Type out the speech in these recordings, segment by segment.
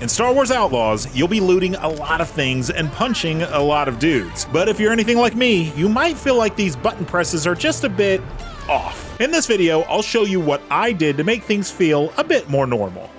In Star Wars Outlaws, you'll be looting a lot of things and punching a lot of dudes. But if you're anything like me, you might feel like these button presses are just a bit off. In this video, I'll show you what I did to make things feel a bit more normal.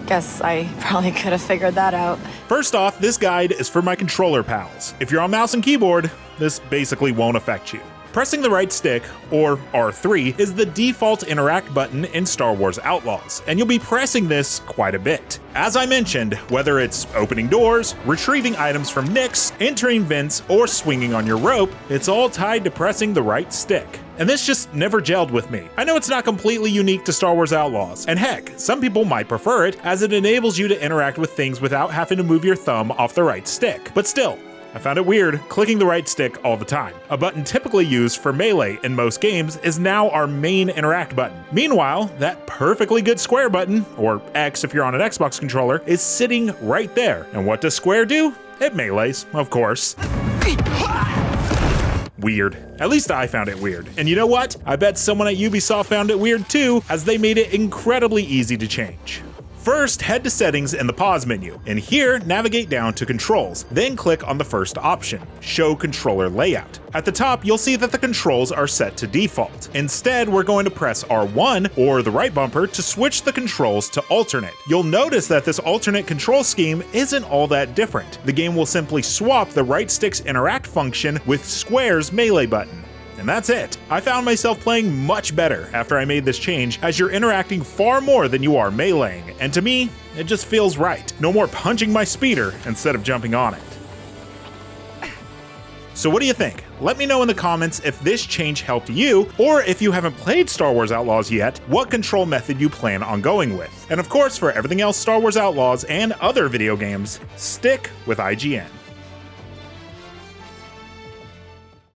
Guess I probably could have figured that out. First off, this guide is for my controller pals. If you're on mouse and keyboard, this basically won't affect you. Pressing the right stick, or R3, is the default interact button in Star Wars Outlaws, and you'll be pressing this quite a bit. As I mentioned, whether it's opening doors, retrieving items from nicks, entering vents, or swinging on your rope, it's all tied to pressing the right stick. And this just never gelled with me. I know it's not completely unique to Star Wars Outlaws, and heck, some people might prefer it as it enables you to interact with things without having to move your thumb off the right stick. But still, I found it weird clicking the right stick all the time. A button typically used for melee in most games is now our main interact button. Meanwhile, that perfectly good square button, or X if you're on an Xbox controller, is sitting right there. And what does square do? It melees, of course. Weird. At least I found it weird. And you know what? I bet someone at Ubisoft found it weird too, as they made it incredibly easy to change. First, head to settings in the pause menu, and here navigate down to controls, then click on the first option, show controller layout. At the top, you'll see that the controls are set to default. Instead, we're going to press R1 or the right bumper to switch the controls to alternate. You'll notice that this alternate control scheme isn't all that different. The game will simply swap the right stick's interact function with square's melee button. And that's it. I found myself playing much better after I made this change, as you're interacting far more than you are meleeing, and to me, it just feels right. No more punching my speeder instead of jumping on it. So what do you think? Let me know in the comments if this change helped you, or if you haven't played Star Wars Outlaws yet, what control method you plan on going with. And of course, for everything else Star Wars Outlaws and other video games, stick with IGN.